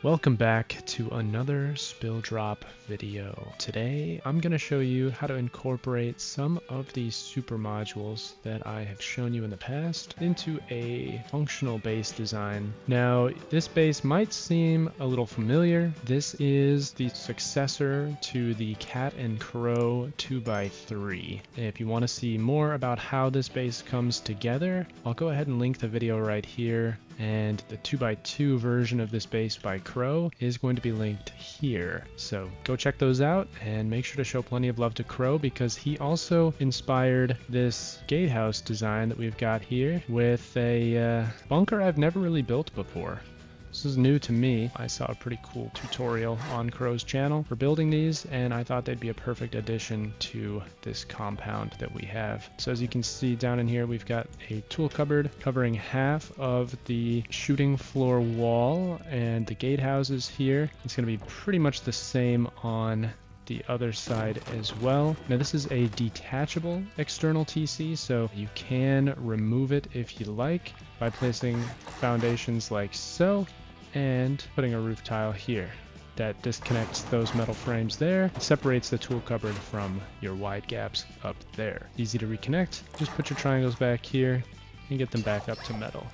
Welcome back to another Spilldrop video. Today I'm going to show you how to incorporate some of these super modules that I have shown you in the past into a functional base design. Now this base might seem a little familiar. This is the successor to the cat and crow 2x3. If you want to see more about how this base comes together, I'll go ahead and link the video right here. And the 2x2 version of this base by Crow is going to be linked here. So go check those out and make sure to show plenty of love to Crow because he also inspired this gatehouse design that we've got here with a bunker I've never really built before. This is new to me. I saw a pretty cool tutorial on Crow's channel for building these, and I thought they'd be a perfect addition to this compound that we have. So as you can see down in here, we've got a tool cupboard covering half of the shooting floor wall, and the gatehouses here. It's going to be pretty much the same on the other side as well. Now this is a detachable external TC, so you can remove it if you like by placing foundations like so and putting a roof tile here. That disconnects those metal frames there, separates the tool cupboard from your wide gaps up there. Easy to reconnect, just put your triangles back here and get them back up to metal.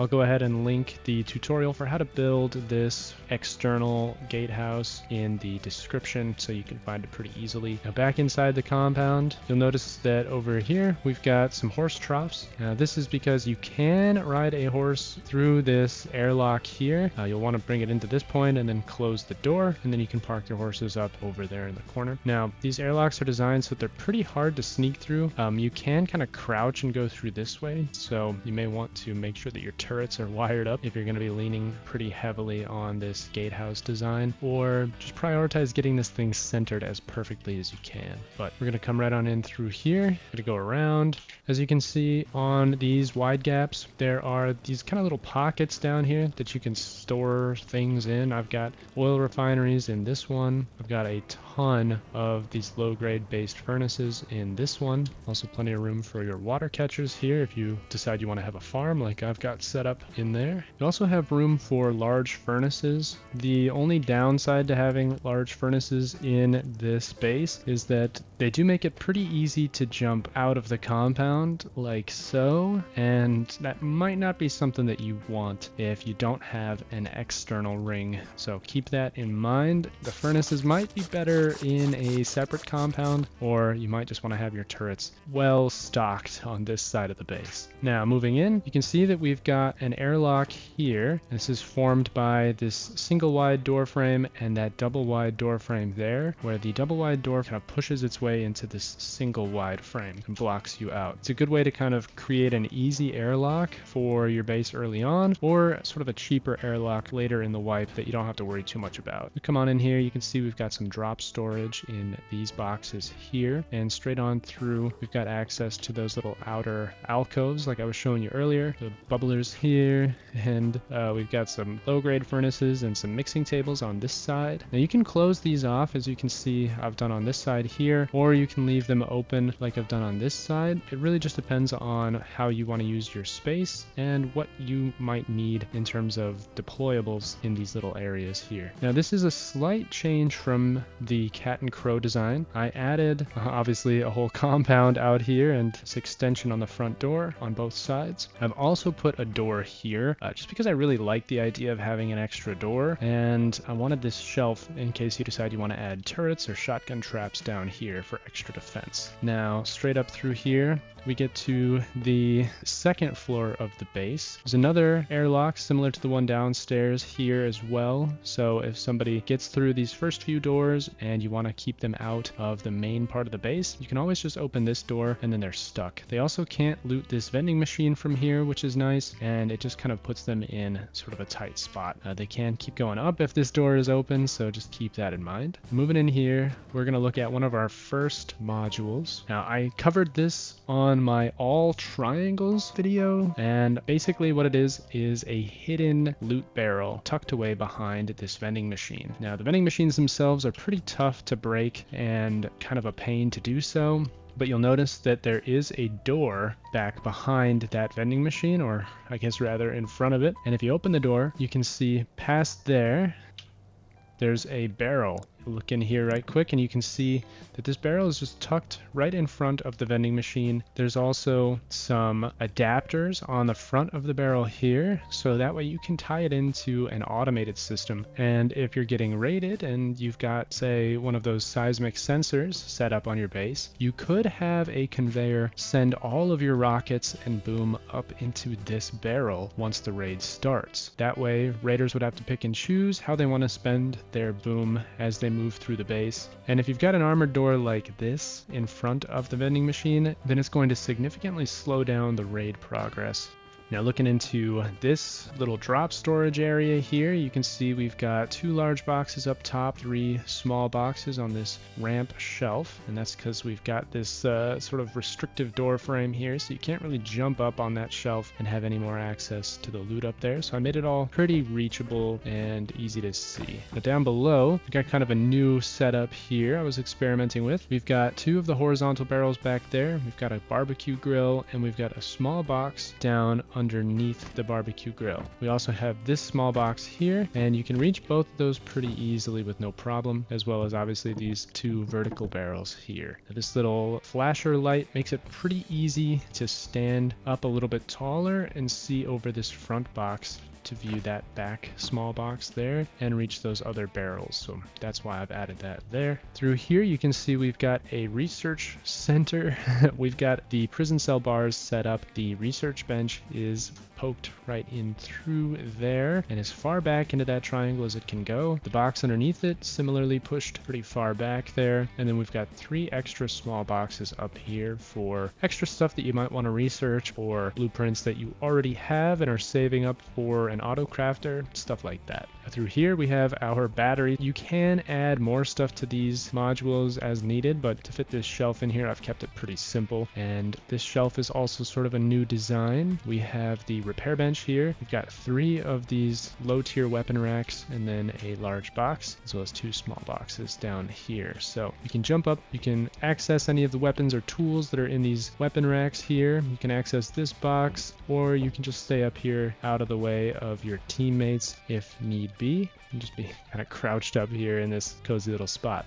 I'll go ahead and link the tutorial for how to build this external gatehouse in the description so you can find it pretty easily. Now back inside the compound, you'll notice that over here we've got some horse troughs. Now this is because you can ride a horse through this airlock here. You'll want to bring it into this point and then close the door, and then you can park your horses up over there in the corner. Now these airlocks are designed so they're pretty hard to sneak through. You can kind of crouch and go through this way, so you may want to make sure that your turrets are wired up if you're going to be leaning pretty heavily on this gatehouse design, or just prioritize getting this thing centered as perfectly as you can. But we're going to come right on in through here. Going to go around. As you can see on these wide gaps, there are these kind of little pockets down here that you can store things in. I've got oil refineries in this one. I've got a ton of these low-grade based furnaces in this one. Also plenty of room for your water catchers here if you decide you want to have a farm like I've got set up in there. You also have room for large furnaces. The only downside to having large furnaces in this base is that they do make it pretty easy to jump out of the compound like so, and that might not be something that you want if you don't have an external ring. So keep that in mind. The furnaces might be better in a separate compound, or you might just want to have your turrets well stocked on this side of the base. Now moving in, you can see that we've got an airlock here. This is formed by this single wide door frame and that double wide door frame there, where the double wide door kind of pushes its way into this single wide frame and blocks you out. It's a good way to kind of create an easy airlock for your base early on, or sort of a cheaper airlock later in the wipe that you don't have to worry too much about. We come on in here, you can see we've got some drop storage in these boxes here, and straight on through we've got access to those little outer alcoves like I was showing you earlier. The bubblers here, and we've got some low-grade furnaces and some mixing tables on this side. Now you can close these off, as you can see I've done on this side here, or you can leave them open like I've done on this side. It really just depends on how you want to use your space and what you might need in terms of deployables in these little areas here. Now this is a slight change from the cat and crow design. I added obviously a whole compound out here and this extension on the front door on both sides. I've also put a door here just because I really like the idea of having an extra door, and I wanted this shelf in case you decide you want to add turrets or shotgun traps down here for extra defense. Now straight up through here we get to the second floor of the base. There's another airlock similar to the one downstairs here as well, so if somebody gets through these first few doors and you want to keep them out of the main part of the base, you can always just open this door and then they're stuck. They also can't loot this vending machine from here, which is nice, and it just kind of puts them in sort of a tight spot. They can keep going up if this door is open, so just keep that in mind. Moving in here, we're going to look at one of our first modules. Now I covered this on my all triangles video, and basically what it is a hidden loot barrel tucked away behind this vending machine. Now the vending machines themselves are pretty tough to break and kind of a pain to do so. but you'll notice that there is a door back behind that vending machine, or I guess rather in front of it. And if you open the door, you can see past there's a barrel. Look in here right quick and you can see that this barrel is just tucked right in front of the vending machine. There's also some adapters on the front of the barrel here, so that way you can tie it into an automated system. And if you're getting raided and you've got, say, one of those seismic sensors set up on your base, you could have a conveyor send all of your rockets and boom up into this barrel once the raid starts. That way raiders would have to pick and choose how they want to spend their boom as they move through the base. And if you've got an armored door like this in front of the vending machine, then it's going to significantly slow down the raid progress. Now looking into this little drop storage area here, you can see we've got 2 large boxes up top, 3 small boxes on this ramp shelf, and that's because we've got this sort of restrictive door frame here, so you can't really jump up on that shelf and have any more access to the loot up there. So I made it all pretty reachable and easy to see. Now down below, we've got kind of a new setup here I was experimenting with. We've got 2 of the horizontal barrels back there, we've got a barbecue grill, and we've got a small box down underneath the barbecue grill. We also have this small box here, and you can reach both of those pretty easily with no problem, as well as obviously these 2 vertical barrels here. Now, this little flasher light makes it pretty easy to stand up a little bit taller and see over this front box to view that back small box there and reach those other barrels. So that's why I've added that there. Through here you can see we've got a research center. We've got the prison cell bars set up. The research bench is poked right in through there and as far back into that triangle as it can go. The box underneath it similarly pushed pretty far back there, and then we've got 3 extra small boxes up here for extra stuff that you might want to research or blueprints that you already have and are saving up for an auto crafter, stuff like that. Through here we have our battery. You can add more stuff to these modules as needed, but to fit this shelf in here I've kept it pretty simple. And this shelf is also sort of a new design. We have the repair bench here. We've got 3 of these low tier weapon racks and then a large box, as well as 2 small boxes down here. So you can jump up, you can access any of the weapons or tools that are in these weapon racks here. You can access this box, or you can just stay up here out of the way of your teammates if need be, and just be kind of crouched up here in this cozy little spot.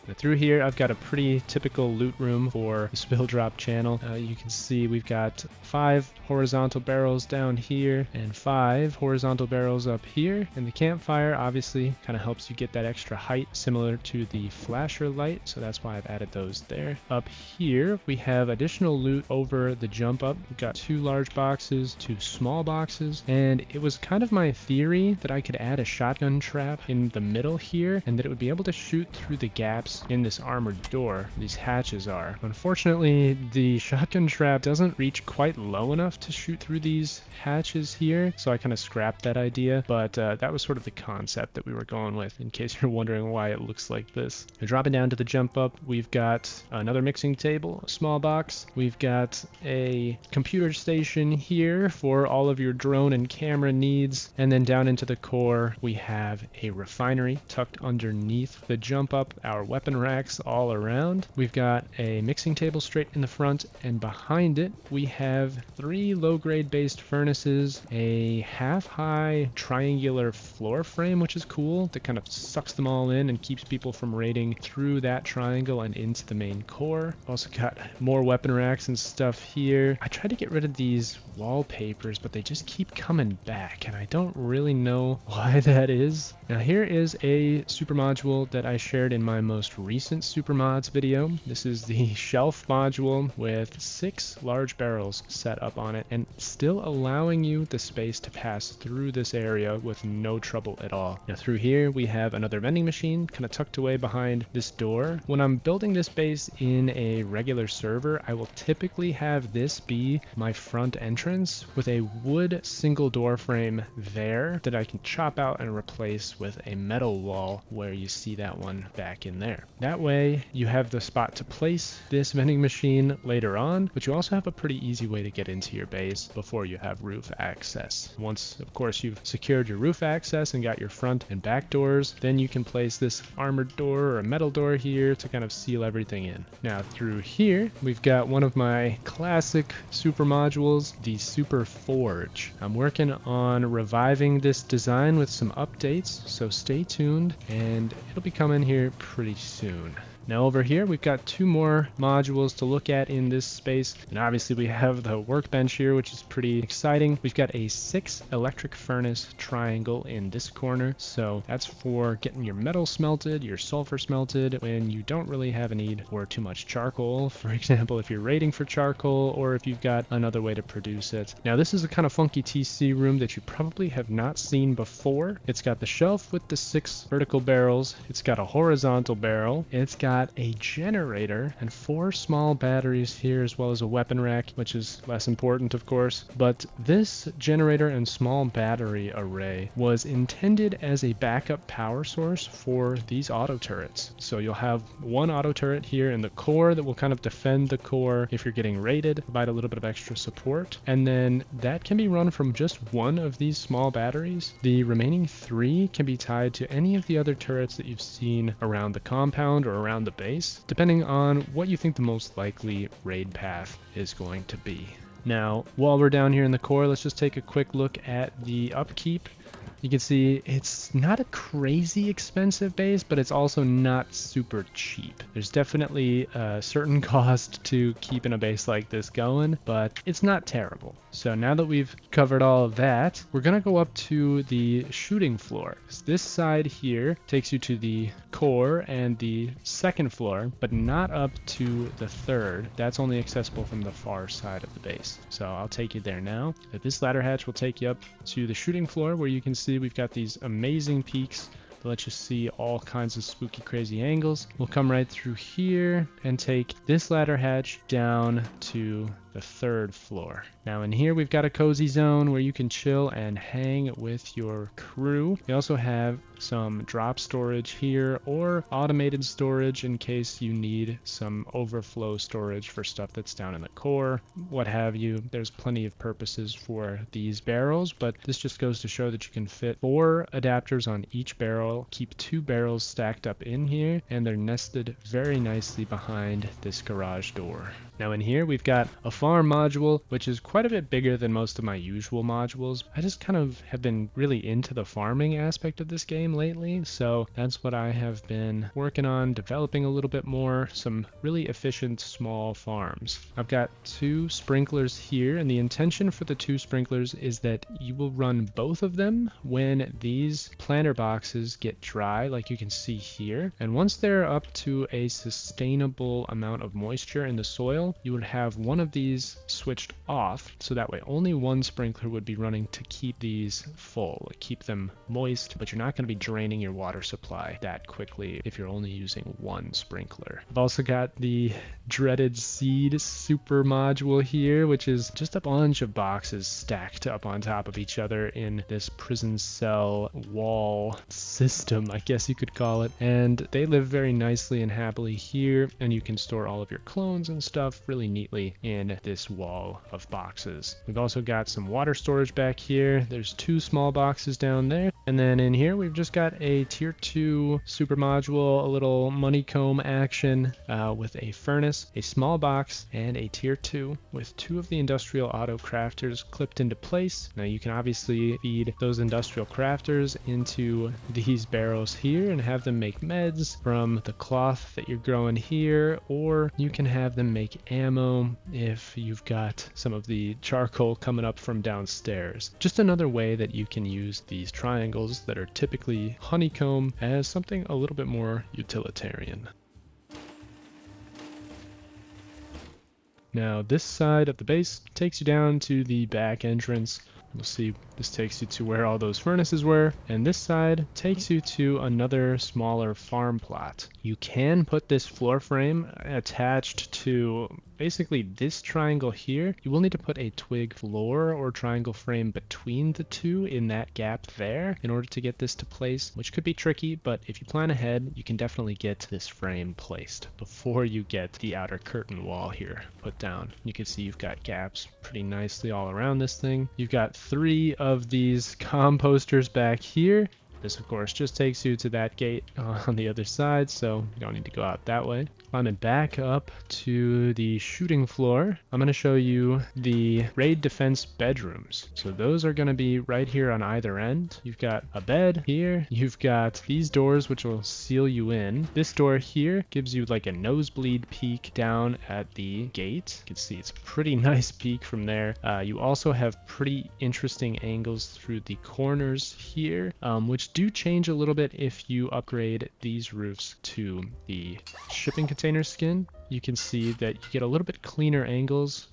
Now through here I've got a pretty typical loot room for the Spilldrop channel. You can see we've got 5 horizontal barrels down here and 5 horizontal barrels up here, and the campfire obviously kind of helps you get that extra height similar to the flasher light, so that's why I've added those there. Up here we have additional loot over the jump up. We've got 2 large boxes, 2 small boxes, and it was kind of my theory that I could add a shotgun trap in the middle here and that it would be able to shoot through the gaps in this armored door these hatches are. Unfortunately, the shotgun trap doesn't reach quite low enough to shoot through these hatches here, so I kind of scrapped that idea, but that was sort of the concept that we were going with, in case you're wondering why it looks like this. Now, dropping down to the jump up, we've got another mixing table, a small box. We've got a computer station here for all of your drone and camera needs, and then down into the core we have a refinery tucked underneath the jump up, our weapon racks all around. We've got a mixing table straight in the front, and behind it we have 3 low-grade based furnaces, a half-high triangular floor frame, which is cool, that kind of sucks them all in and keeps people from raiding through that triangle and into the main core. Also got more weapon racks and stuff here. I tried to get rid of these wallpapers, but they just keep coming back, and I don't really know why that is. Now here is a super module that I shared in my most recent super mods video. This is the shelf module with 6 large barrels set up on it and still allowing you the space to pass through this area with no trouble at all. Now through here we have another vending machine kind of tucked away behind this door. When I'm building this base in a regular server, I will typically have this be my front entrance with a wood single door frame there that I can chop out and replace with a metal wall where you see that one back in there. there. That way you have the spot to place this vending machine later on, but you also have a pretty easy way to get into your base before you have roof access. Once, of course, you've secured your roof access and got your front and back doors, then you can place this armored door or a metal door here to kind of seal everything in. Now through here, we've got one of my classic super modules, the Super Forge. I'm working on reviving this design with some updates, so stay tuned and it'll be coming here pretty soon. Now over here, we've got two more modules to look at in this space. And obviously we have the workbench here, which is pretty exciting. We've got a 6 electric furnace triangle in this corner. So that's for getting your metal smelted, your sulfur smelted when you don't really have a need for too much charcoal. For example, if you're raiding for charcoal or if you've got another way to produce it. Now this is a kind of funky TC room that you probably have not seen before. It's got the shelf with the 6 vertical barrels. It's got a horizontal barrel. It's got a generator and 4 small batteries here, as well as a weapon rack, which is less important, of course. But this generator and small battery array was intended as a backup power source for these auto turrets. So you'll have one auto turret here in the core that will kind of defend the core if you're getting raided, provide a little bit of extra support. And then that can be run from just one of these small batteries. The remaining 3 can be tied to any of the other turrets that you've seen around the compound or around the base, depending on what you think the most likely raid path is going to be. Now, while we're down here in the core, let's just take a quick look at the upkeep. You can see it's not a crazy expensive base, but it's also not super cheap. There's definitely a certain cost to keeping a base like this going, but it's not terrible. So now that we've covered all of that, we're going to go up to the shooting floor. This side here takes you to the core and the second floor, but not up to the third. That's only accessible from the far side of the base. So I'll take you there now. This ladder hatch will take you up to the shooting floor, where you can see we've got these amazing peaks that let you see all kinds of spooky, crazy angles. We'll come right through here and take this ladder hatch down to the third floor. Now in here we've got a cozy zone where you can chill and hang with your crew. We also have some drop storage here or automated storage in case you need some overflow storage for stuff that's down in the core, what have you. There's plenty of purposes for these barrels, but this just goes to show that you can fit 4 adapters on each barrel, keep 2 barrels stacked up in here, and they're nested very nicely behind this garage door. Now in here we've got a farm module, which is quite a bit bigger than most of my usual modules. I just kind of have been really into the farming aspect of this game lately, so that's what I have been working on, developing a little bit more, some really efficient small farms. I've got 2 sprinklers here, and the intention for the 2 sprinklers is that you will run both of them when these planter boxes get dry, like you can see here. And once they're up to a sustainable amount of moisture in the soil, you would have one of these switched off, so that way only one sprinkler would be running to keep these full, keep them moist, but you're not going to be draining your water supply that quickly if you're only using one sprinkler. I've also got the dreaded seed super module here, which is just a bunch of boxes stacked up on top of each other in this prison cell wall system, I guess you could call it. And they live very nicely and happily here, and you can store all of your clones and stuff really neatly in this wall of boxes. We've also got some water storage back here. There's 2 small boxes down there. And then in here, we've just got a tier 2 super module, a little money comb action with a furnace, a small box, and a tier 2 with 2 of the industrial auto crafters clipped into place. Now you can obviously feed those industrial crafters into these barrels here and have them make meds from the cloth that you're growing here, or you can have them make ammo if you've got some of the charcoal coming up from downstairs. Just another way that you can use these triangles that are typically honeycomb as something a little bit more utilitarian. Now this side of the base takes you down to the back entrance. We'll see, this takes you to where all those furnaces were, and this side takes you to another smaller farm plot. You can put this floor frame attached to basically this triangle here, you will need to put a twig floor or triangle frame between the two in that gap there in order to get this to place, which could be tricky, but if you plan ahead, you can definitely get this frame placed before you get the outer curtain wall here put down. You can see you've got gaps pretty nicely all around this thing. You've got 3 of these composters back here. This, of course, just takes you to that gate on the other side, so you don't need to go out that way. Climbing back up to the shooting floor, I'm going to show you the raid defense bedrooms. So those are going to be right here on either end. You've got a bed here. You've got these doors, which will seal you in. This door here gives you like a nosebleed peek down at the gate. You can see it's a pretty nice peek from there. You also have pretty interesting angles through the corners here, which do change a little bit if you upgrade these roofs to the shipping container skin. You can see that you get a little bit cleaner angles,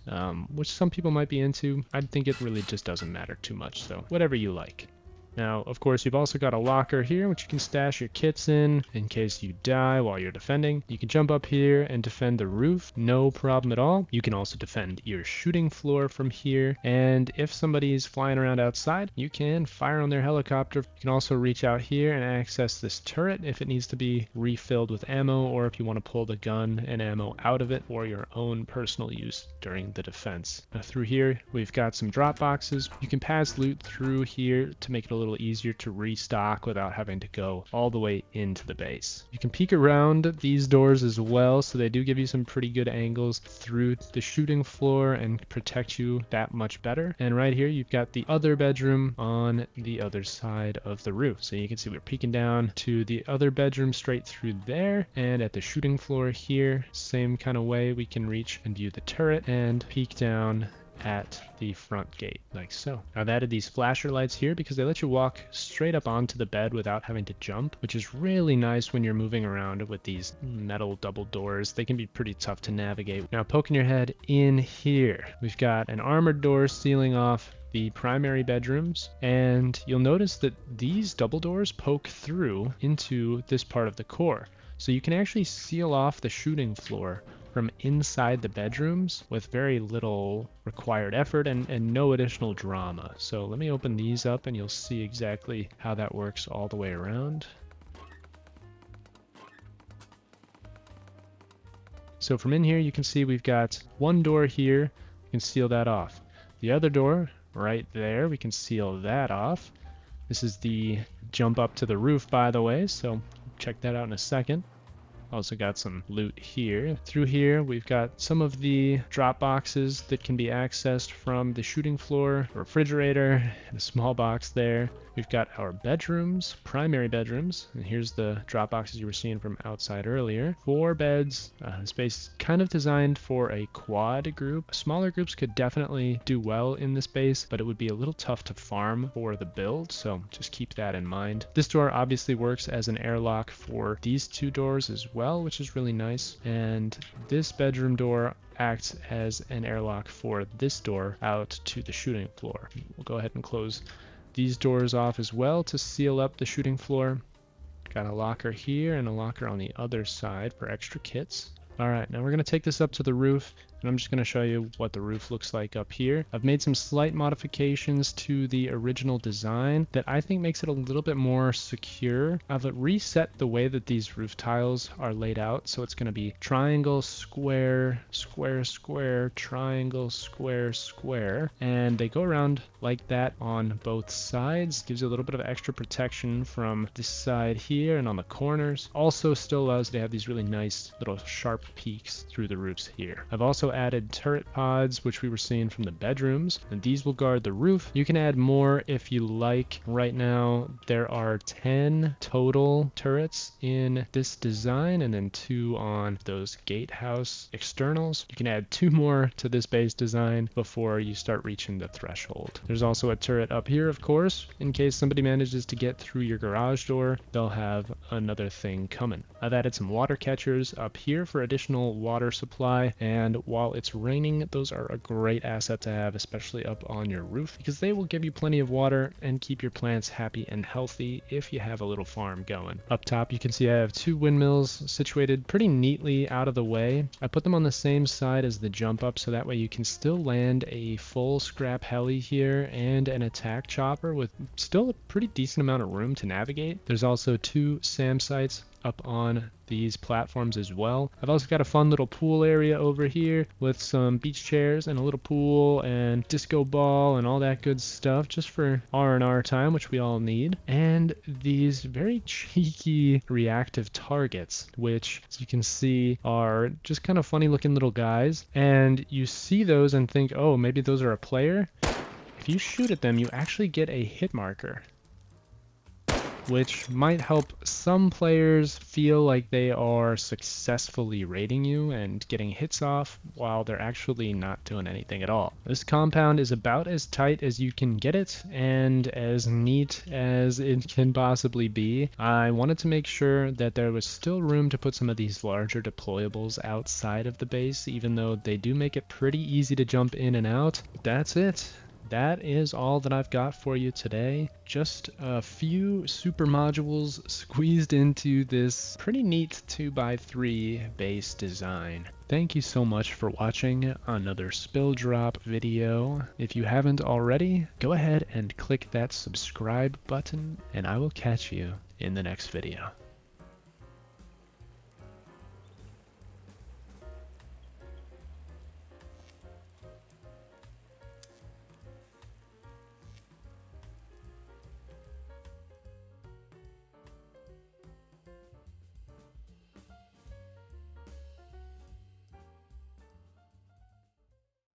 which some people might be into. I think it really just doesn't matter too much, so whatever you like. Now, of course, you've also got a locker here, which you can stash your kits in case you die while you're defending. You can jump up here and defend the roof, no problem at all. You can also defend your shooting floor from here. And if somebody's flying around outside, you can fire on their helicopter. You can also reach out here and access this turret if it needs to be refilled with ammo, or if you want to pull the gun and ammo out of it for your own personal use during the defense. Now, through here, we've got some drop boxes. You can pass loot through here to make it a little easier to restock without having to go all the way into the base. You can peek around these doors as well, so they do give you some pretty good angles through the shooting floor and protect you that much better. And right here you've got the other bedroom on the other side of the roof. So you can see we're peeking down to the other bedroom straight through there, and at the shooting floor here, same kind of way we can reach and view the turret and peek down at the front gate like so. I've added these flasher lights here because they let you walk straight up onto the bed without having to jump, which is really nice when you're moving around with these metal double doors. They can be pretty tough to navigate. Now, poking your head in here, we've got an armored door sealing off the primary bedrooms, and you'll notice that these double doors poke through into this part of the core. So you can actually seal off the shooting floor from inside the bedrooms with very little required effort and no additional drama. So let me open these up and you'll see exactly how that works all the way around. So from in here you can see we've got one door here, you can seal that off. The other door right there, we can seal that off. This is the jump up to the roof, by the way, so check that out in a second. Also got some loot here. Through here, we've got some of the drop boxes that can be accessed from the shooting floor, refrigerator, and a small box there. We've got our bedrooms, primary bedrooms, and here's the drop boxes you were seeing from outside earlier. 4 beds. The space is kind of designed for a quad group. Smaller groups could definitely do well in this base, but it would be a little tough to farm for the build, so just keep that in mind. This door obviously works as an airlock for these 2 doors as well, which is really nice. And this bedroom door acts as an airlock for this door out to the shooting floor. We'll go ahead and close these doors off as well to seal up the shooting floor. Got a locker here and a locker on the other side for extra kits. All right, now we're going to take this up to the roof, and I'm just going to show you what the roof looks like up here. I've made some slight modifications to the original design that I think makes it a little bit more secure. I've reset the way that these roof tiles are laid out, so it's going to be triangle, square, square, square, triangle, square, square, and they go around like that on both sides. Gives you a little bit of extra protection from this side here and on the corners. Also still allows you to have these really nice little sharp peaks through the roofs here. I've also added turret pods, which we were seeing from the bedrooms, and these will guard the roof. You can add more if you like. Right now there are 10 total turrets in this design, and then 2 on those gatehouse externals. You can add 2 more to this base design before you start reaching the threshold. There's also a turret up here, of course, in case somebody manages to get through your garage door. They'll have another thing coming. I've added some water catchers up here for additional additional water supply, and while it's raining, those are a great asset to have, especially up on your roof, because they will give you plenty of water and keep your plants happy and healthy if you have a little farm going. Up top, you can see I have 2 windmills situated pretty neatly out of the way. I put them on the same side as the jump up, so that way you can still land a full scrap heli here and an attack chopper with still a pretty decent amount of room to navigate. There's also 2 SAM sites up on these platforms as well. I've also got a fun little pool area over here with some beach chairs and a little pool and disco ball and all that good stuff just for R&R time, which we all need. And these very cheeky reactive targets, which, as you can see, are just kind of funny looking little guys. And you see those and think, oh, maybe those are a player. If you shoot at them, you actually get a hit marker, which might help some players feel like they are successfully raiding you and getting hits off while they're actually not doing anything at all. This compound is about as tight as you can get it and as neat as it can possibly be. I wanted to make sure that there was still room to put some of these larger deployables outside of the base, even though they do make it pretty easy to jump in and out. That's it. That is all that I've got for you today. Just a few super modules squeezed into this pretty neat 2x3 base design. Thank you so much for watching another Spilldrop video. If you haven't already, go ahead and click that subscribe button, and I will catch you in the next video.